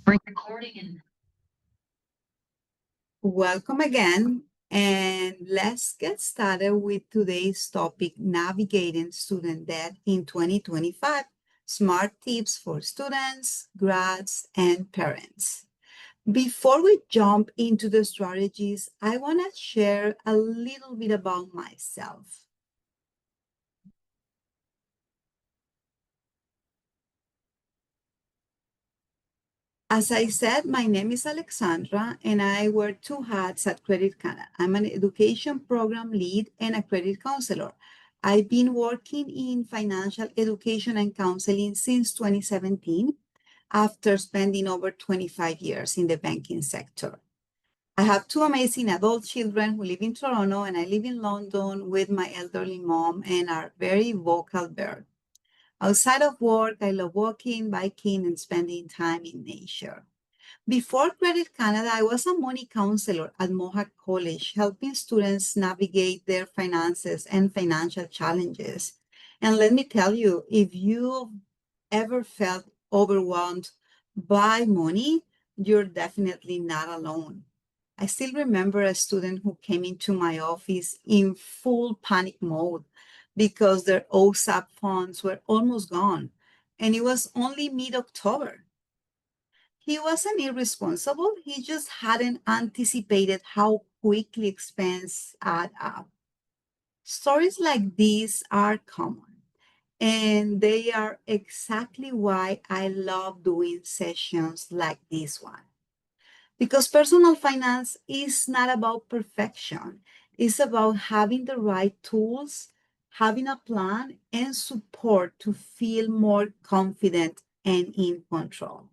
Recording in. Welcome again, and let's get started with today's topic, navigating student debt in 2025, smart tips for students, grads, and parents. Before we jump into the strategies, I want to share a little bit about myself. As I said, my name is Alexandra, and I wear two hats at Credit Canada. I'm an education program lead and a credit counselor. I've been working in financial education and counseling since 2017, after spending over 25 years in the banking sector. I have two amazing adult children who live in Toronto, and I live in London with my elderly mom and our very vocal bird. Outside of work, I love walking, biking, and spending time in nature. Before Credit Canada, I was a money counselor at Mohawk College, helping students navigate their finances and financial challenges. And let me tell you, if you've ever felt overwhelmed by money, you're definitely not alone. I still remember a student who came into my office in full panic mode because their OSAP funds were almost gone, and it was only mid-October. He wasn't irresponsible, he just hadn't anticipated how quickly expenses add up. Stories like these are common, and they are exactly why I love doing sessions like this one. Because personal finance is not about perfection, it's about having the right tools, having a plan, and support to feel more confident and in control.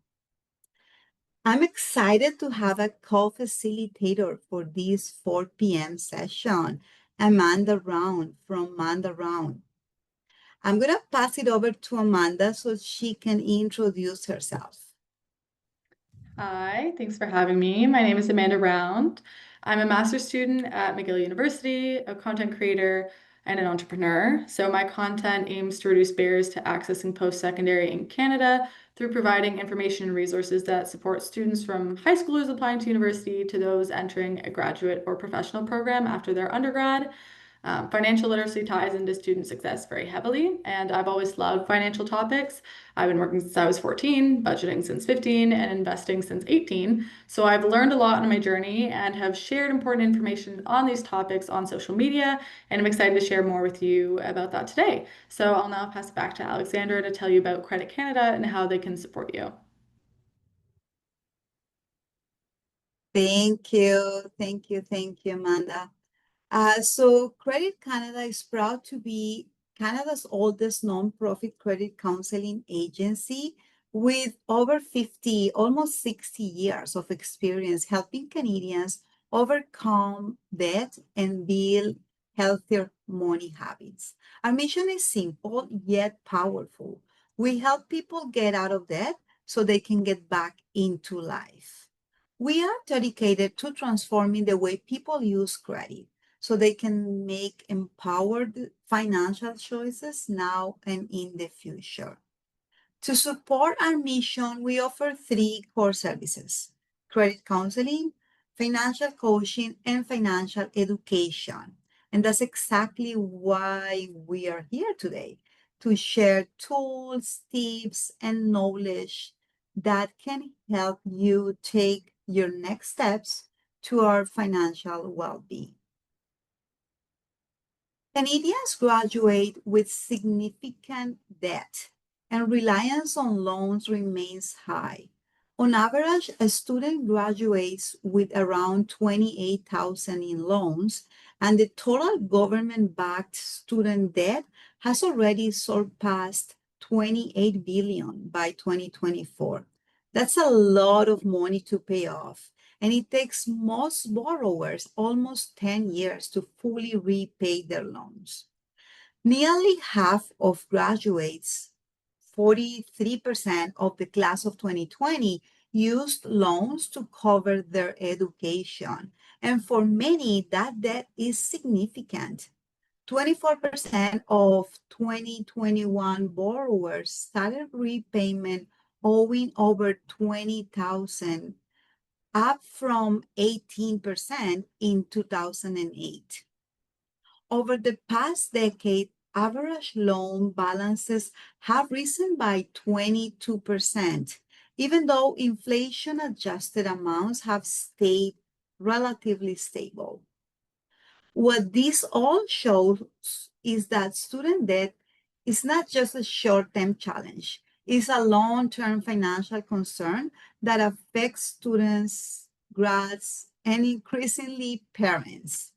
I'm excited to have a co-facilitator for this 4 p.m. session, Amanda Round from Amanda Round. I'm going to pass it over to Amanda so she can introduce herself. Hi, thanks for having me. My name is Amanda Round. I'm a master's student at McGill University, a content creator, and an entrepreneur. So my content aims to reduce barriers to accessing post-secondary in Canada through providing information and resources that support students from high schoolers applying to university to those entering a graduate or professional program after their undergrad. Financial literacy ties into student success very heavily, and I've always loved financial topics. I've been working since I was 14, budgeting since 15, and investing since 18. So I've learned a lot on my journey and have shared important information on these topics on social media, and I'm excited to share more with you about that today. So I'll now pass it back to Alexandra to tell you about Credit Canada and how they can support you. Thank you, Amanda. So Credit Canada is proud to be Canada's oldest nonprofit credit counseling agency with over 50, almost 60 years of experience helping Canadians overcome debt and build healthier money habits. Our mission is simple yet powerful. We help people get out of debt so they can get back into life. We are dedicated to transforming the way people use credit so they can make empowered financial choices now and in the future. To support our mission, we offer three core services: credit counseling, financial coaching, and financial education. And that's exactly why we are here today, to share tools, tips, and knowledge that can help you take your next steps to our financial well being. Canadians graduate with significant debt, and reliance on loans remains high. On average, a student graduates with around 28,000 in loans, and the total government-backed student debt has already surpassed 28 billion by 2024. That's a lot of money to pay off, and it takes most borrowers almost 10 years to fully repay their loans. Nearly half of graduates, 43% of the class of 2020, used loans to cover their education. And for many, that debt is significant. 24% of 2021 borrowers started repayment owing over 20,000, up from 18% in 2008. Over the past decade, average loan balances have risen by 22%, even though inflation adjusted amounts have stayed relatively stable. What this all shows is that student debt is not just a short-term challenge. It's a long-term financial concern that affects students, grads, and increasingly parents.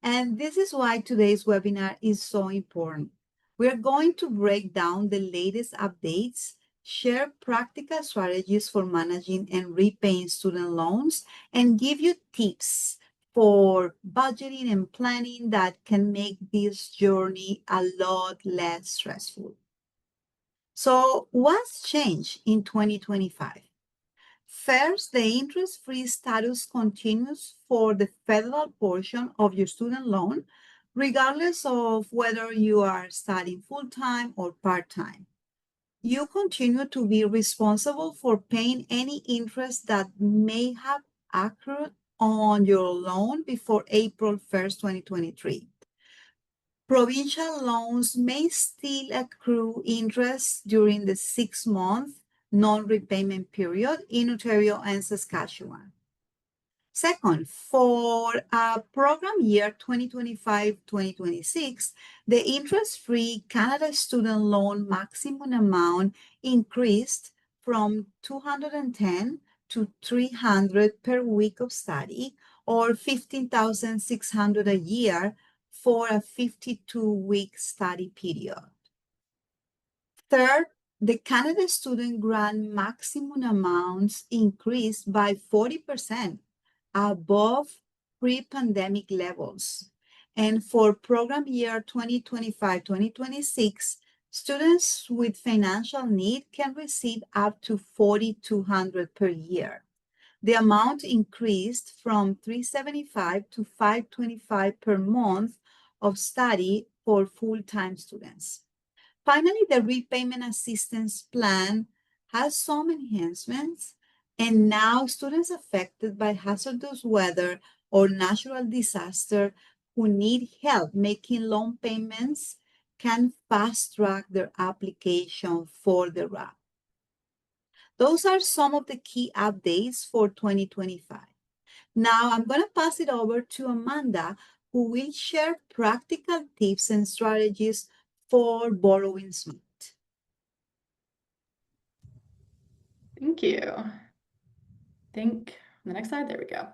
And this is why today's webinar is so important. We're going to break down the latest updates, share practical strategies for managing and repaying student loans, and give you tips for budgeting and planning that can make this journey a lot less stressful. So, what's changed in 2025? First, the interest-free status continues for the federal portion of your student loan, regardless of whether you are studying full-time or part-time. You continue to be responsible for paying any interest that may have accrued on your loan before April 1st, 2023. Provincial loans may still accrue interest during the 6-month non-repayment period in Ontario and Saskatchewan. Second, for program year 2025-2026, the interest-free Canada student loan maximum amount increased from 210 to 300 per week of study, or 15,600 a year for a 52-week study period. Third, the Canada Student Grant maximum amounts increased by 40% above pre-pandemic levels. And for program year 2025-2026, students with financial need can receive up to 4,200 per year. The amount increased from 375 to 525 per month of study for full-time students. Finally, the repayment assistance plan has some enhancements, and now students affected by hazardous weather or natural disaster who need help making loan payments can fast-track their application for the RAP. Those are some of the key updates for 2025. Now I'm going to pass it over to Amanda, who will share practical tips and strategies for borrowing smart. Thank you. Think on the next slide, there we go.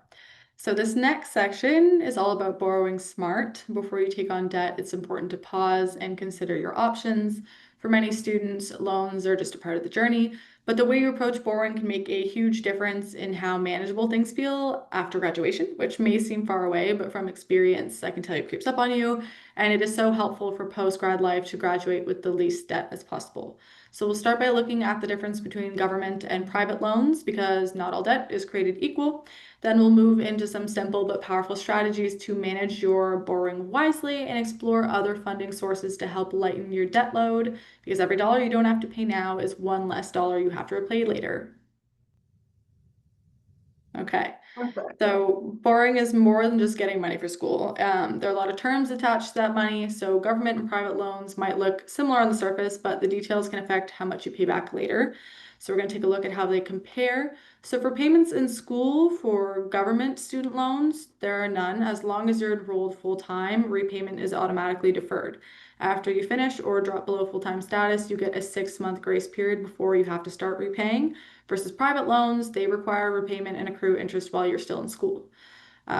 So this next section is all about borrowing smart. Before you take on debt, it's important to pause and consider your options. For many students, loans are just a part of the journey, but the way you approach borrowing can make a huge difference in how manageable things feel after graduation, which may seem far away, but from experience, I can tell you it creeps up on you, and it is so helpful for post-grad life to graduate with the least debt as possible. So we'll start by looking at the difference between government and private loans because not all debt is created equal. Then we'll move into some simple but powerful strategies to manage your borrowing wisely and explore other funding sources to help lighten your debt load because every dollar you don't have to pay now is one less dollar you have to repay later. Okay. Perfect. So borrowing is more than just getting money for school. There are a lot of terms attached to that money. So government and private loans might look similar on the surface, but the details can affect how much you pay back later. So we're going to take a look at how they compare. So for payments in school for government student loans, there are none. As long as you're enrolled full-time, repayment is automatically deferred. After you finish or drop below full-time status, you get a 6-month grace period before you have to start repaying. Versus private loans, they require repayment and accrue interest while you're still in school.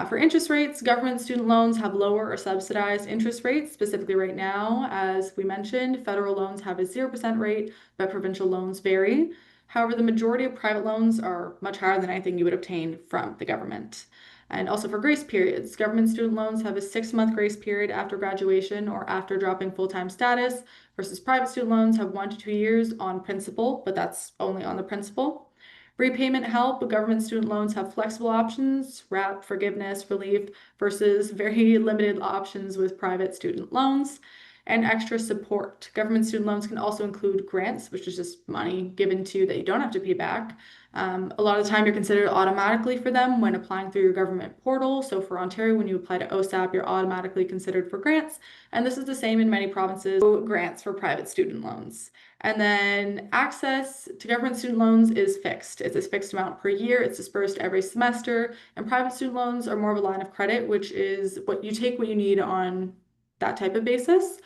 For interest rates, government student loans have lower or subsidized interest rates, specifically right now. As we mentioned, federal loans have a 0% rate, but provincial loans vary. However, the majority of private loans are much higher than anything you would obtain from the government. And also for grace periods, government student loans have a 6-month grace period after graduation or after dropping full-time status, versus private student loans have 1 to 2 years on principal, but that's only on the principal. Repayment help, government student loans have flexible options, RAP, forgiveness, relief, versus very limited options with private student loans. and extra support. Government student loans can also include grants, which is just money given to you that you don't have to pay back. A lot of the time, you're considered automatically for them when applying through your government portal. So for Ontario, when you apply to OSAP, you're automatically considered for grants. And this is the same in many provinces, grants for private student loans. And then access to government student loans is fixed. It's a fixed amount per year. It's dispersed every semester. And private student loans are more of a line of credit, which is what you take what you need on that type of basis.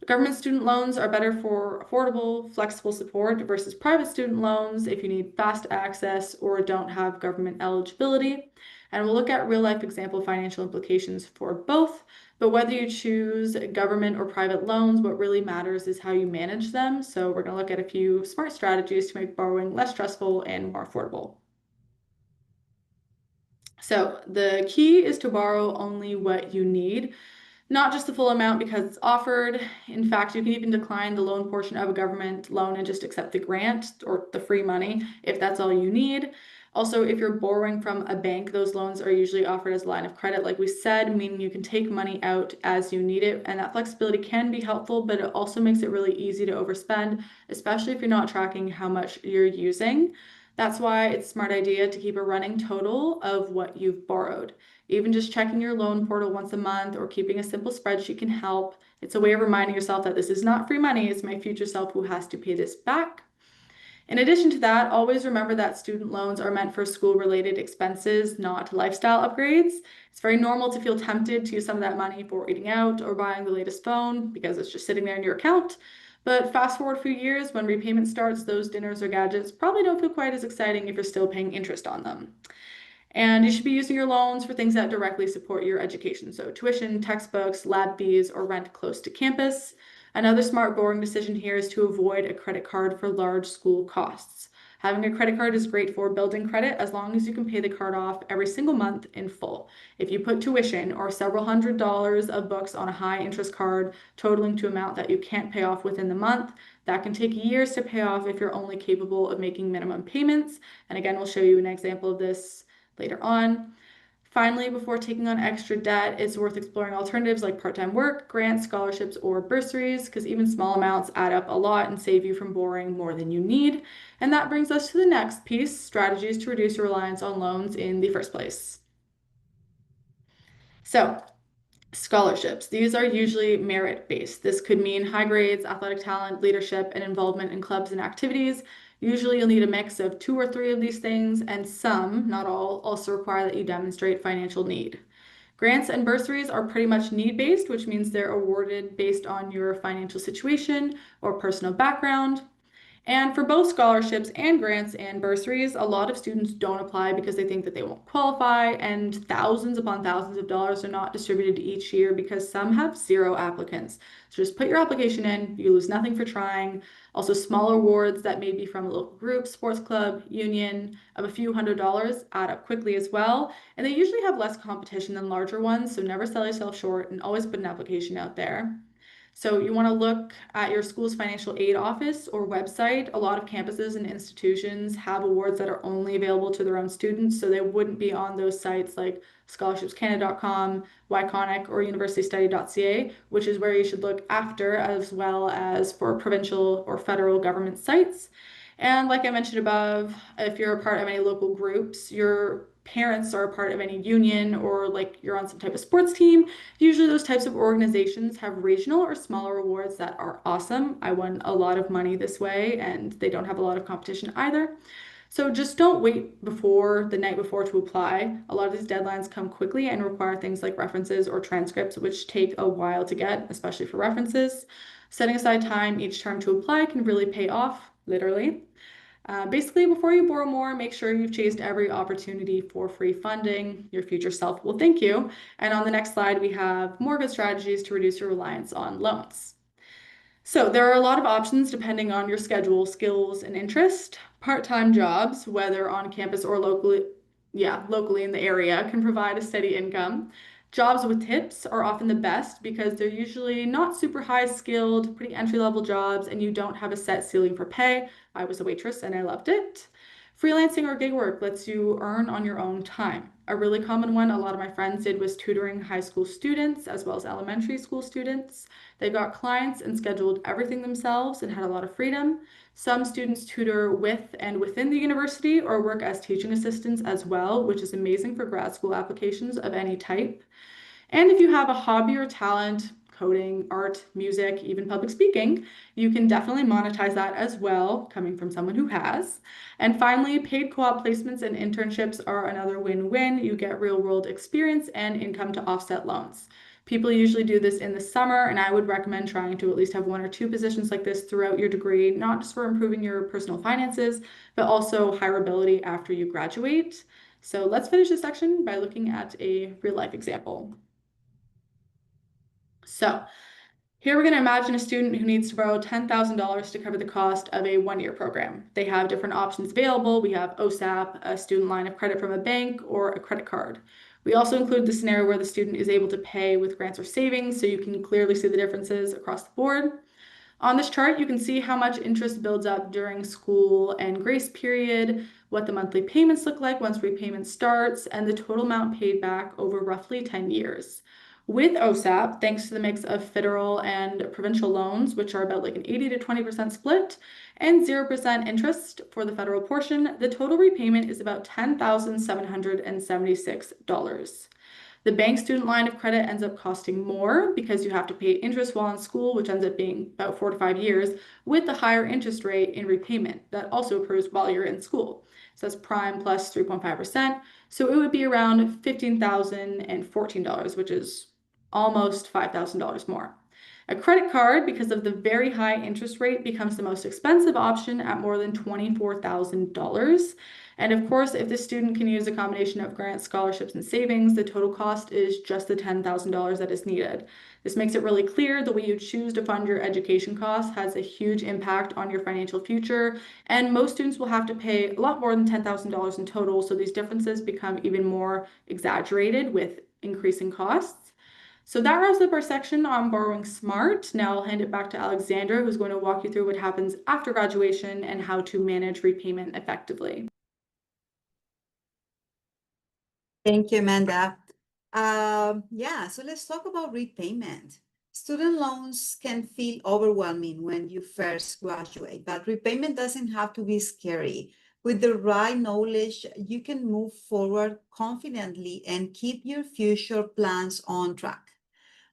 Government student loans are better for affordable, flexible support versus private student loans if you need fast access or don't have government eligibility. And we'll look at real life example financial implications for both. But whether you choose government or private loans, what really matters is how you manage them. So we're going to look at a few smart strategies to make borrowing less stressful and more affordable. So the key is to borrow only what you need, not just the full amount because it's offered. In fact, you can even decline the loan portion of a government loan and just accept the grant or the free money if that's all you need. Also, if you're borrowing from a bank, those loans are usually offered as a line of credit, like we said, meaning you can take money out as you need it. And that flexibility can be helpful, but it also makes it really easy to overspend, especially if you're not tracking how much you're using. That's why it's a smart idea to keep a running total of what you've borrowed. Even just checking your loan portal once a month or keeping a simple spreadsheet can help. It's a way of reminding yourself that this is not free money, it's my future self who has to pay this back. In addition to that, always remember that student loans are meant for school-related expenses, not lifestyle upgrades. It's very normal to feel tempted to use some of that money for eating out or buying the latest phone because it's just sitting there in your account. But fast forward a few years, when repayment starts, those dinners or gadgets probably don't feel quite as exciting if you're still paying interest on them. And you should be using your loans for things that directly support your education. So tuition, textbooks, lab fees, or rent close to campus. Another smart borrowing decision here is to avoid a credit card for large school costs. Having a credit card is great for building credit as long as you can pay the card off every single month in full. If you put tuition or several $100s of books on a high interest card totaling to amount that you can't pay off within the month, that can take years to pay off if you're only capable of making minimum payments. And again, we'll show you an example of this later on. Finally, before taking on extra debt, it's worth exploring alternatives like part-time work, grants, scholarships, or bursaries, because even small amounts add up a lot and save you from borrowing more than you need. And that brings us to the next piece, strategies to reduce your reliance on loans in the first place. So, scholarships. These are usually merit-based. This could mean high grades, athletic talent, leadership, and involvement in clubs and activities. Usually you'll need a mix of 2 or 3 of these things, and some, not all, also require that you demonstrate financial need. Grants and bursaries are pretty much need-based, which means they're awarded based on your financial situation or personal background. And for both scholarships and grants and bursaries, a lot of students don't apply because they think that they won't qualify, and thousands upon thousands of dollars are not distributed each year because some have 0 applicants. So just put your application in, you lose nothing for trying. Also, small awards that may be from a local group, sports club, union of a few $100s add up quickly as well. And they usually have less competition than larger ones, so never sell yourself short and always put an application out there. So you want to look at your school's financial aid office or website. A lot of campuses and institutions have awards that are only available to their own students, so they wouldn't be on those sites like scholarshipscanada.com, Wyconic, or universitystudy.ca, which is where you should look after, as well as for provincial or federal government sites. And like I mentioned above, if you're a part of any local groups, your parents are a part of any union or like you're on some type of sports team, usually those types of organizations have regional or smaller awards that are awesome. I won a lot of money this way and they don't have a lot of competition either. So just don't wait before the night before to apply. A lot of these deadlines come quickly and require things like references or transcripts, which take a while to get, especially for references. Setting aside time each term to apply can really pay off, literally. Basically, before you borrow more, make sure you've chased every opportunity for free funding. Your future self will thank you. And on the next slide, we have more good strategies to reduce your reliance on loans. So there are a lot of options depending on your schedule, skills, and interest. Part-time jobs, whether on campus or locally in the area, can provide a steady income. Jobs with tips are often the best because they're usually not super high skilled, pretty entry-level jobs, and you don't have a set ceiling for pay. I was a waitress and I loved it. Freelancing or gig work lets you earn on your own time. A really common one a lot of my friends did was tutoring high school students as well as elementary school students. They got clients and scheduled everything themselves and had a lot of freedom. Some students tutor with and within the university or work as teaching assistants as well, which is amazing for grad school applications of any type. And if you have a hobby or talent, coding, art, music, even public speaking, you can definitely monetize that as well, coming from someone who has. And finally, paid co-op placements and internships are another win-win. You get real-world experience and income to offset loans. People usually do this in the summer, and I would recommend trying to at least have one or two positions like this throughout your degree, not just for improving your personal finances, but also hireability after you graduate. So let's finish this section by looking at a real-life example. So here we're going to imagine a student who needs to borrow $10,000 to cover the cost of a one-year program. They have different options available. We have OSAP, a student line of credit from a bank, or a credit card. We also include the scenario where the student is able to pay with grants or savings, so you can clearly see the differences across the board. On this chart, you can see how much interest builds up during school and grace period, what the monthly payments look like once repayment starts, and the total amount paid back over roughly 10 years. With OSAP, thanks to the mix of federal and provincial loans, which are about like an 80 to 20% split, and 0% interest for the federal portion, the total repayment is about $10,776. The bank student line of credit ends up costing more because you have to pay interest while in school, which ends up being about 4 to 5 years, with the higher interest rate in repayment that also accrues while you're in school. So that's prime plus 3.5%. So it would be around $15,014, which is almost $5,000 more. A credit card, because of the very high interest rate, becomes the most expensive option at more than $24,000. And of course, if the student can use a combination of grants, scholarships, and savings, the total cost is just the $10,000 that is needed. This makes it really clear the way you choose to fund your education costs has a huge impact on your financial future, and most students will have to pay a lot more than $10,000 in total, so these differences become even more exaggerated with increasing costs. So that wraps up our section on borrowing smart. Now I'll hand it back to Alexandra, who's going to walk you through what happens after graduation and how to manage repayment effectively. Thank you, Amanda. Yeah, so let's talk about repayment. Student loans can feel overwhelming when you first graduate, but repayment doesn't have to be scary. With the right knowledge, you can move forward confidently and keep your future plans on track.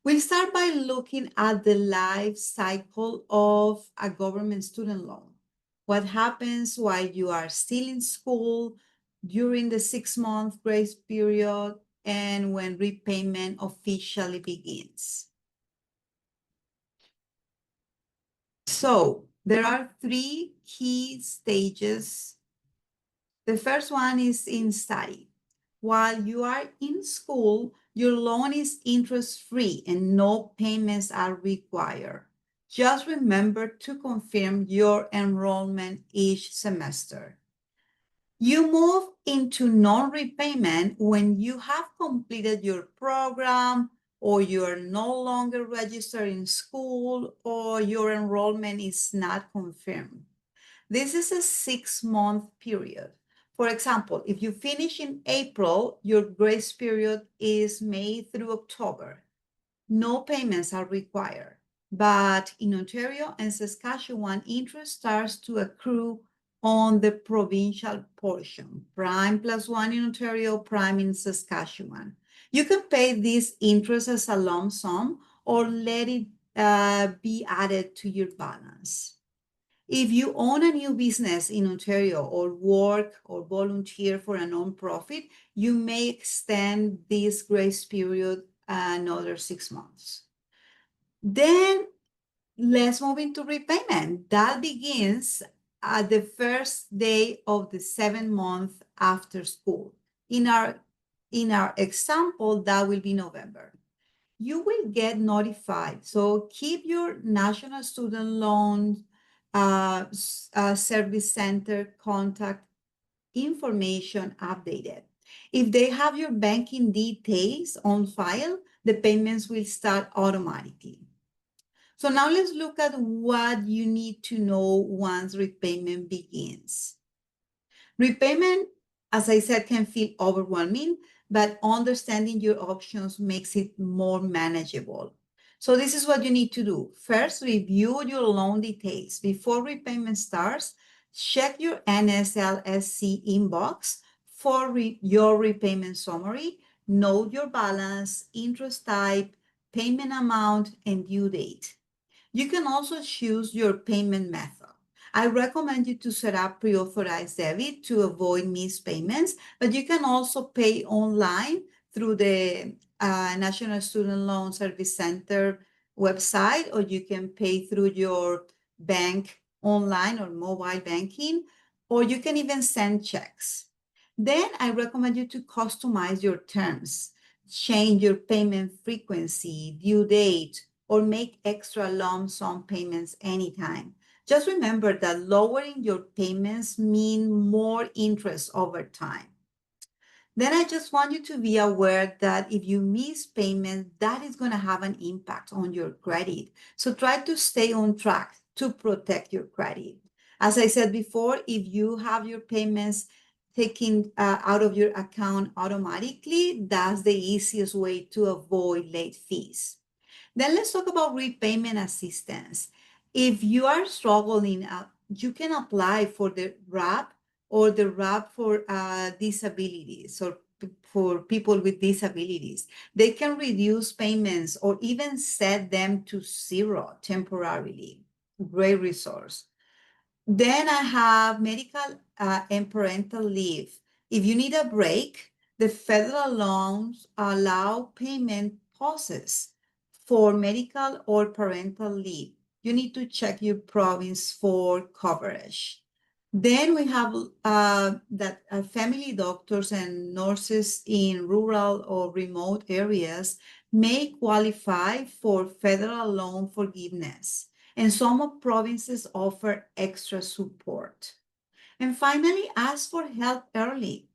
We'll start by looking at the life cycle of a government student loan. What happens while you are still in school, during the 6-month grace period, and when repayment officially begins. So there are 3 key stages. The first one is in study. While you are in school, your loan is interest-free and no payments are required. Just remember to confirm your enrollment each semester. You move into non-repayment when you have completed your program, or you're no longer registered in school, or your enrollment is not confirmed. This is a 6-month period. For example, if you finish in April, your grace period is May through October. No payments are required, but in Ontario and Saskatchewan, interest starts to accrue on the provincial portion, prime plus 1 in Ontario, prime in Saskatchewan. You can pay this interest as a lump sum or let it be added to your balance. If you own a new business in Ontario or work or volunteer for a nonprofit, you may extend this grace period another 6 months. Then let's move into repayment. That begins at the first day of the 7th month after school. In our example, that will be November. You will get notified. So keep your National Student Loan Service Center contact information updated. If they have your banking details on file, the payments will start automatically. So now let's look at what you need to know once repayment begins. Repayment, as I said, can feel overwhelming, but understanding your options makes it more manageable. So this is what you need to do. First, review your loan details. Before repayment starts, check your NSLSC inbox for your repayment summary. Note your balance, interest type, payment amount, and due date. You can also choose your payment method. I recommend you to set up pre-authorized debit to avoid missed payments, but you can also pay online through the National Student Loan Service Center website, or you can pay through your bank online or mobile banking, or you can even send checks. Then I recommend you to customize your terms, change your payment frequency, due date, or make extra lump sum payments anytime. Just remember that lowering your payments mean more interest over time. Then I just want you to be aware that if you miss payment, that is going to have an impact on your credit. So try to stay on track to protect your credit. As I said before, if you have your payments taken out of your account automatically, that's the easiest way to avoid late fees. Then let's talk about repayment assistance. If you are struggling, you can apply for the RAP or the RAP for disabilities or for people with disabilities. They can reduce payments or even set them to zero temporarily. Great resource. Then I have medical and parental leave. If you need a break, the federal loans allow payment pauses for medical or parental leave. You need to check your province for coverage. Then we have that family doctors and nurses in rural or remote areas may qualify for federal loan forgiveness, and some provinces offer extra support. And finally, ask for help early.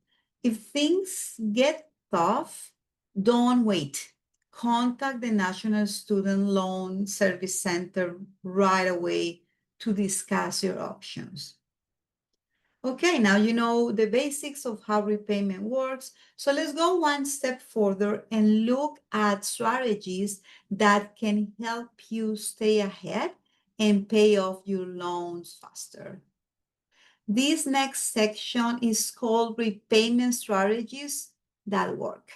If things get tough, don't wait. Contact the National Student Loan Service Center right away to discuss your options. Okay, now you know the basics of how repayment works. So let's go one step further and look at strategies that can help you stay ahead and pay off your loans faster. This next section is called repayment strategies that work.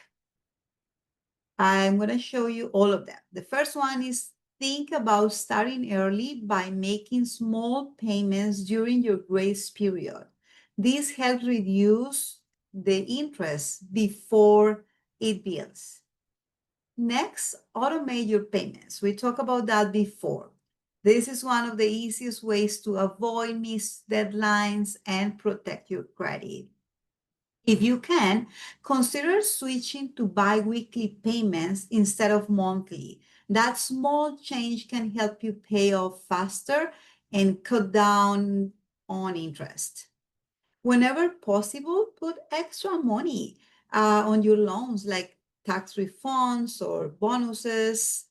I'm going to show you all of them. The first one is think about starting early by making small payments during your grace period. This helps reduce the interest before it builds. Next, automate your payments. We talked about that before. This is one of the easiest ways to avoid missed deadlines and protect your credit. If you can, consider switching to bi-weekly payments instead of monthly. That small change can help you pay off faster and cut down on interest. Whenever possible, put extra money on your loans, like tax refunds or bonuses,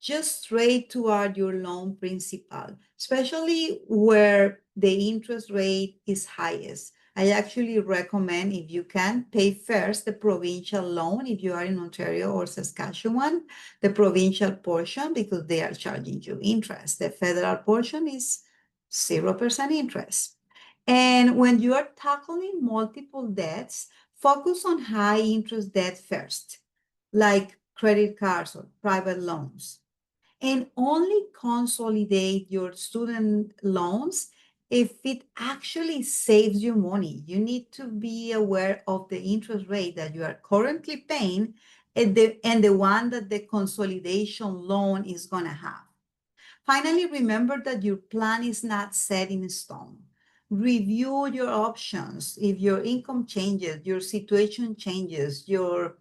just straight toward your loan principal, especially where the interest rate is highest. I actually recommend, if you can, pay first the provincial loan if you are in Ontario or Saskatchewan, the provincial portion, because they are charging you interest. The federal portion is 0% interest. And when you are tackling multiple debts, focus on high interest debt first, like credit cards or private loans. And only consolidate your student loans if it actually saves you money. You need to be aware of the interest rate that you are currently paying and the one that the consolidation loan is going to have. Finally, remember that your plan is not set in stone. Review your options. If your income changes, your situation changes, you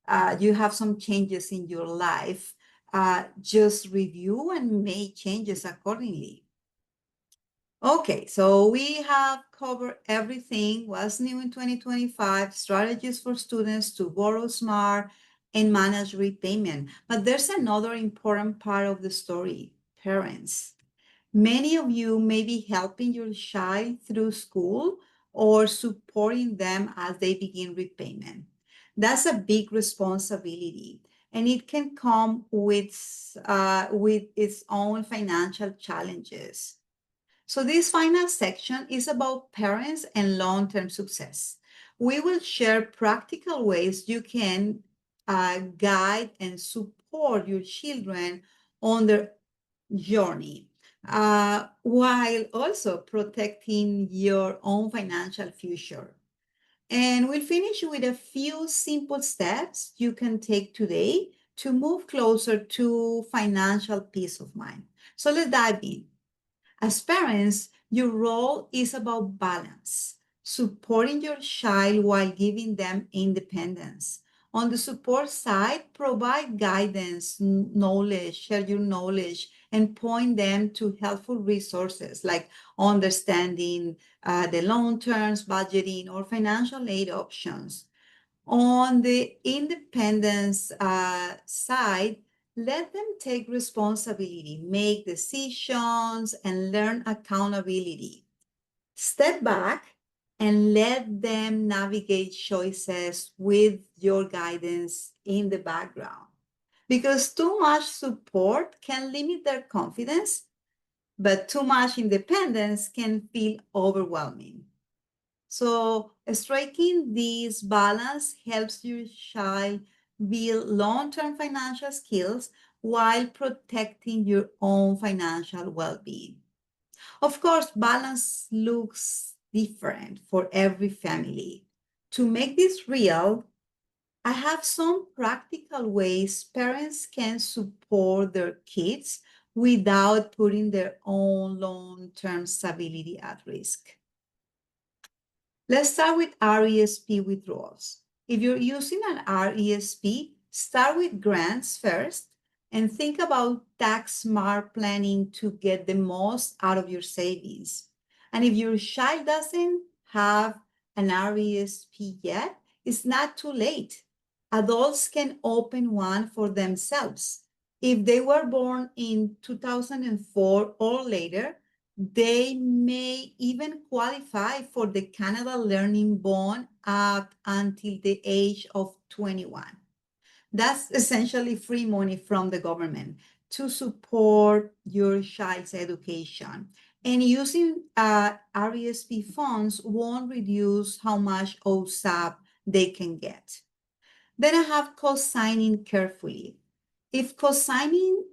have some changes in your life, just review and make changes accordingly. Okay, so we have covered everything. What's new in 2025, strategies for students to borrow smart and manage repayment. But there's another important part of the story, parents. Many of you may be helping your child through school or supporting them as they begin repayment. That's a big responsibility, and it can come with its own financial challenges. So this final section is about parents and long-term success. We will share practical ways you can guide and support your children on their journey, while also protecting your own financial future. And we'll finish with a few simple steps you can take today to move closer to financial peace of mind. So let's dive in. As parents, your role is about balance, supporting your child while giving them independence. On the support side, provide guidance, knowledge, share your knowledge, and point them to helpful resources like understanding the loan terms, budgeting, or financial aid options. On the independence side, let them take responsibility, make decisions, and learn accountability. Step back and let them navigate choices with your guidance in the background. Because too much support can limit their confidence, but too much independence can feel overwhelming. So striking this balance helps your child build long-term financial skills while protecting your own financial well-being. Of course, balance looks different for every family. To make this real, I have some practical ways parents can support their kids without putting their own long-term stability at risk. Let's start with RESP withdrawals. If you're using an RESP, start with grants first and think about tax smart planning to get the most out of your savings. And if your child doesn't have an RESP yet, it's not too late. Adults can open one for themselves. If they were born in 2004 or later, they may even qualify for the Canada Learning Bond up until the age of 21. That's essentially free money from the government to support your child's education. And using RESP funds won't reduce how much OSAP they can get. Then I have co-signing carefully. If co-signing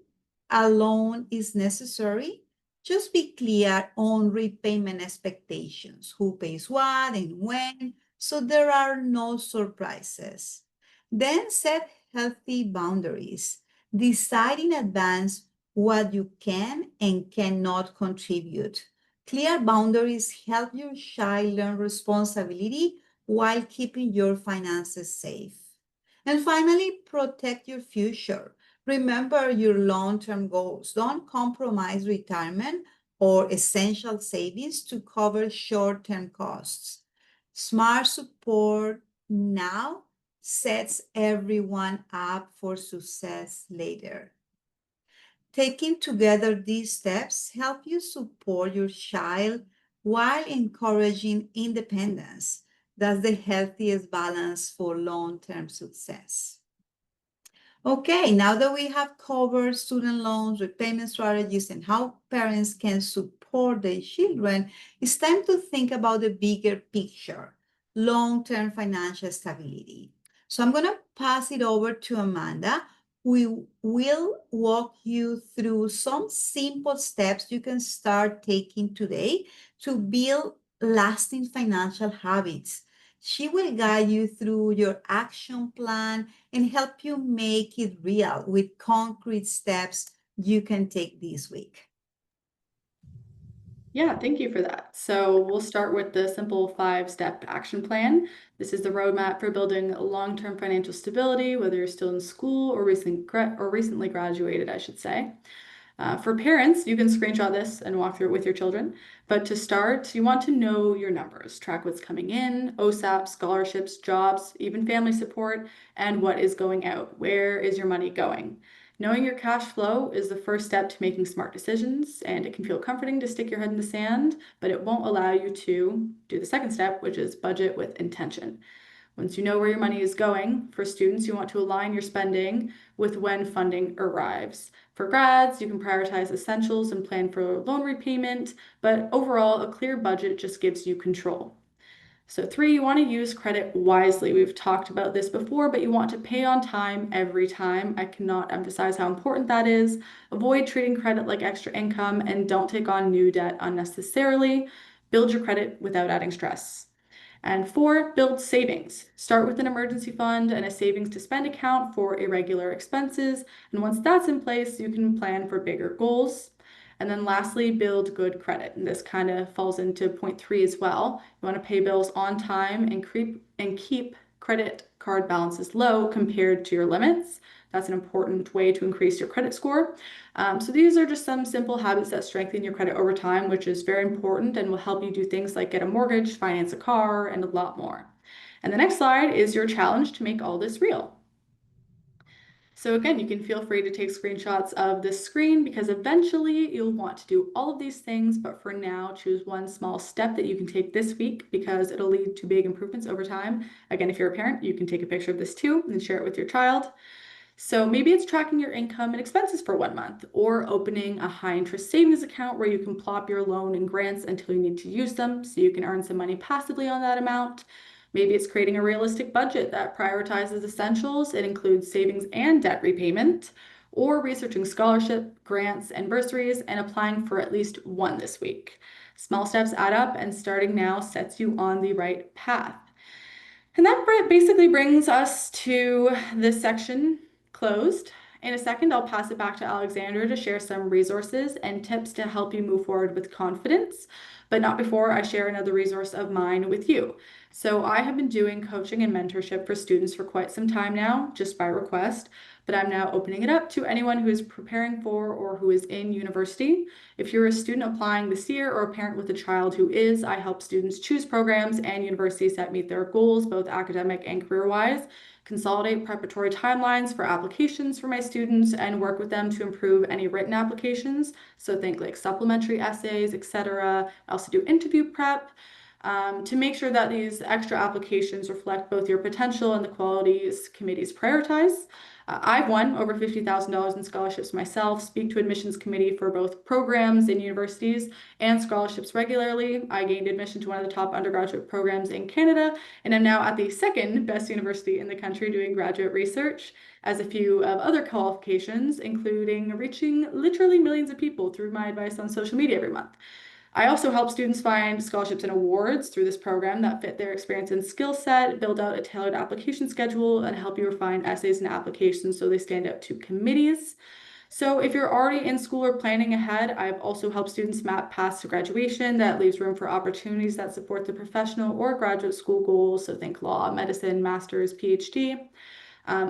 alone is necessary, just be clear on repayment expectations, who pays what and when, so there are no surprises. Then set healthy boundaries. Decide in advance what you can and cannot contribute. Clear boundaries help your child learn responsibility while keeping your finances safe. And finally, protect your future. Remember your long-term goals. Don't compromise retirement or essential savings to cover short-term costs. Smart support now sets everyone up for success later. Taking together these steps help you support your child while encouraging independence. That's the healthiest balance for long-term success. Okay, now that we have covered student loans, repayment strategies, and how parents can support their children, it's time to think about the bigger picture, long-term financial stability. So I'm going to pass it over to Amanda. We will walk you through some simple steps you can start taking today to build lasting financial habits. She will guide you through your action plan and help you make it real with concrete steps you can take this week. Yeah, thank you for that. So we'll start with the simple 5-step action plan. This is the roadmap for building long-term financial stability, whether you're still in school or recently graduated, I should say. For parents, you can screenshot this and walk through it with your children. But to start, you want to know your numbers, track what's coming in, OSAP, scholarships, jobs, even family support, and what is going out. Where is your money going? Knowing your cash flow is the first step to making smart decisions, and it can feel comforting to stick your head in the sand, but it won't allow you to do the second step, which is budget with intention. Once you know where your money is going, for students, you want to align your spending with when funding arrives. For grads, you can prioritize essentials and plan for loan repayment, but overall, a clear budget just gives you control. So 3, you want to use credit wisely. We've talked about this before, but you want to pay on time every time. I cannot emphasize how important that is. Avoid treating credit like extra income and don't take on new debt unnecessarily. Build your credit without adding stress. And 4, build savings. Start with an emergency fund and a savings to spend account for irregular expenses. And once that's in place, you can plan for bigger goals. And then lastly, build good credit. And this kind of falls into point 3 as well. You want to pay bills on time and keep credit card balances low compared to your limits. That's an important way to increase your credit score. So these are just some simple habits that strengthen your credit over time, which is very important and will help you do things like get a mortgage, finance a car, and a lot more. And the next slide is your challenge to make all this real. So again, you can feel free to take screenshots of this screen because eventually you'll want to do all of these things, but for now, choose one small step that you can take this week because it'll lead to big improvements over time. Again, if you're a parent, you can take a picture of this too and share it with your child. So maybe it's tracking your income and expenses for 1 month, or opening a high interest savings account where you can plop your loan and grants until you need to use them so you can earn some money passively on that amount. Maybe it's creating a realistic budget that prioritizes essentials. It includes savings and debt repayment, or researching scholarship, grants, and bursaries and applying for at least one this week. Small steps add up, and starting now sets you on the right path. And that basically brings us to this section closed. In a second, I'll pass it back to Alexandra to share some resources and tips to help you move forward with confidence, but not before I share another resource of mine with you. So I have been doing coaching and mentorship for students for quite some time now, just by request, but I'm now opening it up to anyone who is preparing for or who is in university. If you're a student applying this year or a parent with a child who is, I help students choose programs and universities that meet their goals, both academic and career-wise, consolidate preparatory timelines for applications for my students, and work with them to improve any written applications. So think like supplementary essays, etc. I also do interview prep to make sure that these extra applications reflect both your potential and the qualities committees prioritize. I've won over $50,000 in scholarships myself, speak to admissions committee for both programs in universities and scholarships regularly. I gained admission to one of the top undergraduate programs in Canada, and I'm now at the second best university in the country doing graduate research, as a few of other qualifications, including reaching literally millions of people through my advice on social media every month. I also help students find scholarships and awards through this program that fit their experience and skill set, build out a tailored application schedule, and help you refine essays and applications so they stand out to committees. So if you're already in school or planning ahead, I've also helped students map paths to graduation that leaves room for opportunities that support the professional or graduate school goals. So think law, medicine, master's, PhD.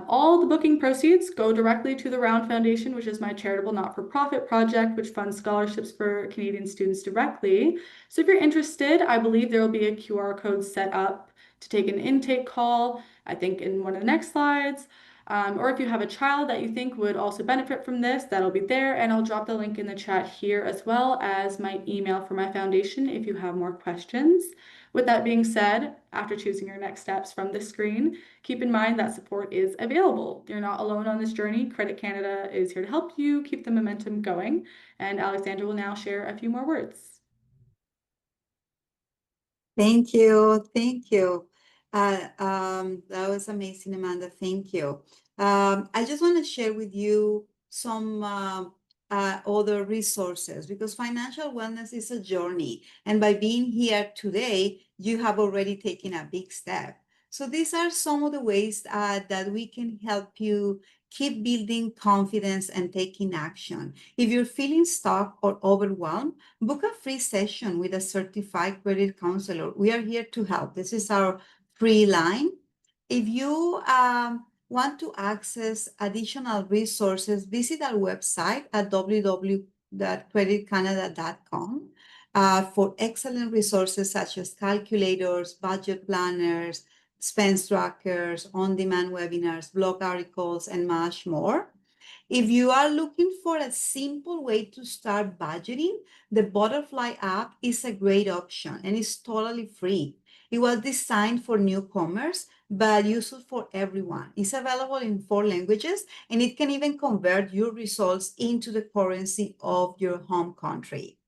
All the booking proceeds go directly to the Round Foundation, which is my charitable not-for-profit project, which funds scholarships for Canadian students directly. So if you're interested, I believe there will be a QR code set up to take an intake call, I think in one of the next slides. Or if you have a child that you think would also benefit from this, that'll be there. And I'll drop the link in the chat here as well as my email for my foundation if you have more questions. With that being said, after choosing your next steps from this screen, keep in mind that support is available. You're not alone on this journey. Credit Canada is here to help you keep the momentum going. And Alexandra will now share a few more words. Thank you. Thank you. That was amazing, Amanda. Thank you. I just want to share with you some other resources because financial wellness is a journey. And by being here today, you have already taken a big step. So these are some of the ways that we can help you keep building confidence and taking action. If you're feeling stuck or overwhelmed, book a free session with a certified credit counselor. We are here to help. This is our free line. If you want to access additional resources, visit our website at www.creditcanada.com for excellent resources such as calculators, budget planners, expense trackers, on-demand webinars, blog articles, and much more. If you are looking for a simple way to start budgeting, the Butterfly app is a great option and it's totally free. It was designed for newcomers, but useful for everyone. It's available in 4 languages and it can even convert your results into the currency of your home country.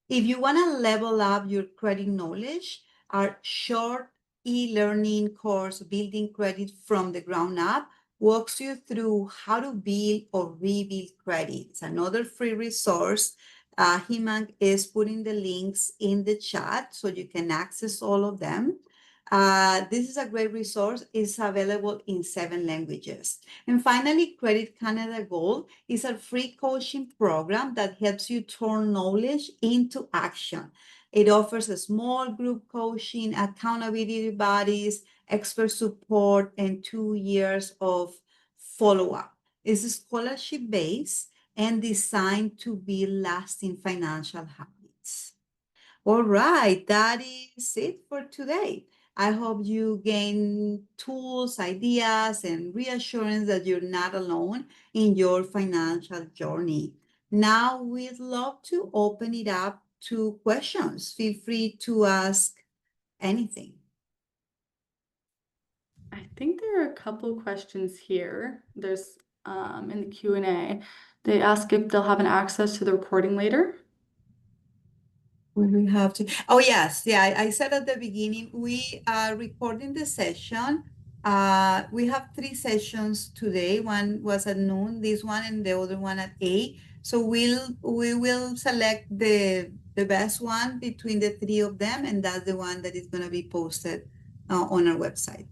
If you want to level up your credit knowledge, our short e-learning course, Building Credit from the Ground Up, walks you through how to build or rebuild credit. It's another free resource. Himang is putting the links in the chat so you can access all of them. This is a great resource. It's available in 7 languages. And finally, Credit Canada Gold is a free coaching program that helps you turn knowledge into action. It offers a small group coaching, accountability bodies, expert support, and 2 years of follow-up. It's scholarship-based and designed to build lasting financial habits. All right, that is it for today. I hope you gain tools, ideas, and reassurance that you're not alone in your financial journey. Now, we'd love to open it up to questions. Feel free to ask anything. I think there are a couple questions here. There's in the Q&A. They ask if they'll have an access to the recording later. We have to. Oh, yes. Yeah, I said at the beginning, we are recording the session. We have 3 sessions today. One was at noon, this one, and the other one at 8. So we will select the best one between the 3 of them, and that's the one that is going to be posted on our website.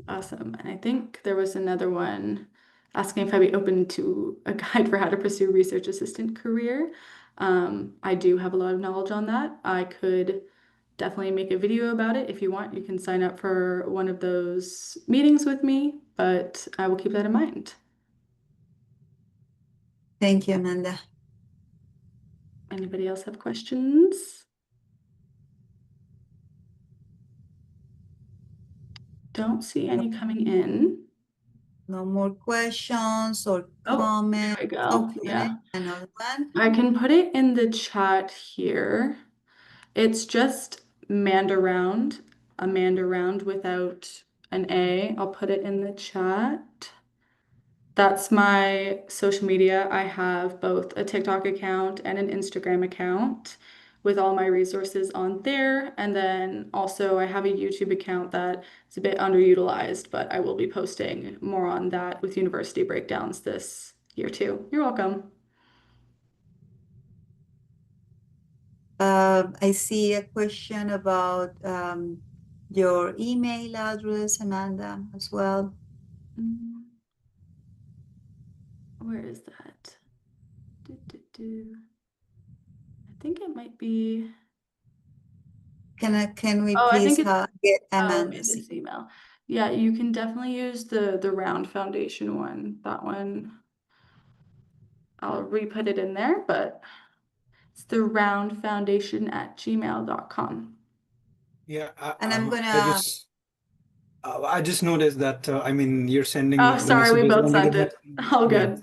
Awesome. And I think there was another one asking if I'd be open to a guide for how to pursue a research assistant career. I do have a lot of knowledge on that. I could definitely make a video about it. If you want, you can sign up for one of those meetings with me, but I will keep that in mind. Thank you, Amanda. Anybody else have questions? Don't see any coming in. No more questions or Oh, there comments. we Oh, go. Q&A, Yeah. another one. I can put it in the chat here. It's just Mandaround, Amanda Round without an A. I'll put it in the chat. That's my social media. I have both a TikTok account and an Instagram account with all my resources on there. And then also I have a YouTube account that is a bit underutilized, but I will be posting more on that with university breakdowns this year too. You're welcome. I see a question about your email address, Amanda, as well. Mm, Where is that? I think it might be. Can we Oh, I think please it's get okay, Amanda's? this email. Yeah, you can definitely use the Round Foundation one. That one, I'll re-put it in there, but it's the roundfoundation@gmail.com. Yeah, And I'm I gonna, just I just noticed that I mean you're Oh, sending the sorry, we messages both only to sent the it. All yeah. good.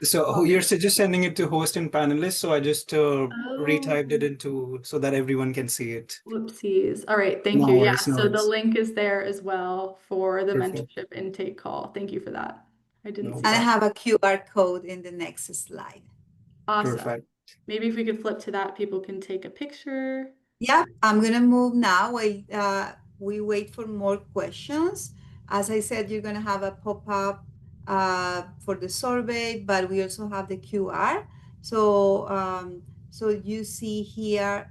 So All you're good. just sending it to host and panelists, so I just retyped it Oh, into so that everyone can see it. whoopsies. All right, thank No you. Yeah, worries, no so the worries. link is there as well for the Perfect. mentorship intake call. Thank you for that. I didn't No see and I that. have a QR code in the next slide. Awesome. perfect. Maybe if we could flip to that, people can take a picture. Yeah, I'm gonna move now. We wait for more questions. As I said, you're gonna have a pop-up for the survey, but we also have the QR. So you see here,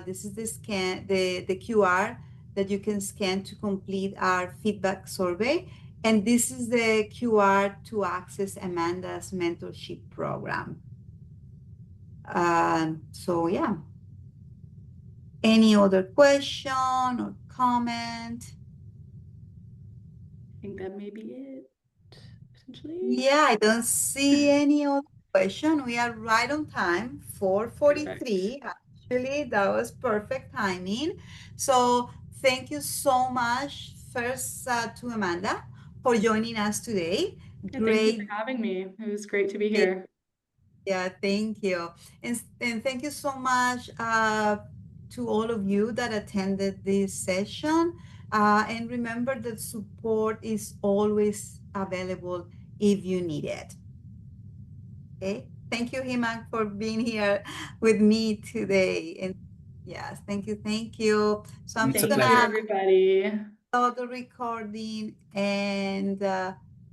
this is the scan, the QR that you can scan to complete our feedback survey. And this is the QR to access Amanda's mentorship program. So yeah. Any other question or comment? I think that may be it, potentially. Yeah, I don't see any other question. We are right on time, Perfect. 4:43. Actually, that was perfect timing. So thank you so much first to Amanda for joining us today. Yeah, thank you for Great. having me. It was great to be here. Yeah, thank you. And thank you so much to all of you that attended this session. And remember that support is always available if you need it. Okay. Thank you, Hima, for being here with me today. And yes, thank you. Thank you. So I'm It's just a Thank you, pleasure. gonna everybody. stop the recording and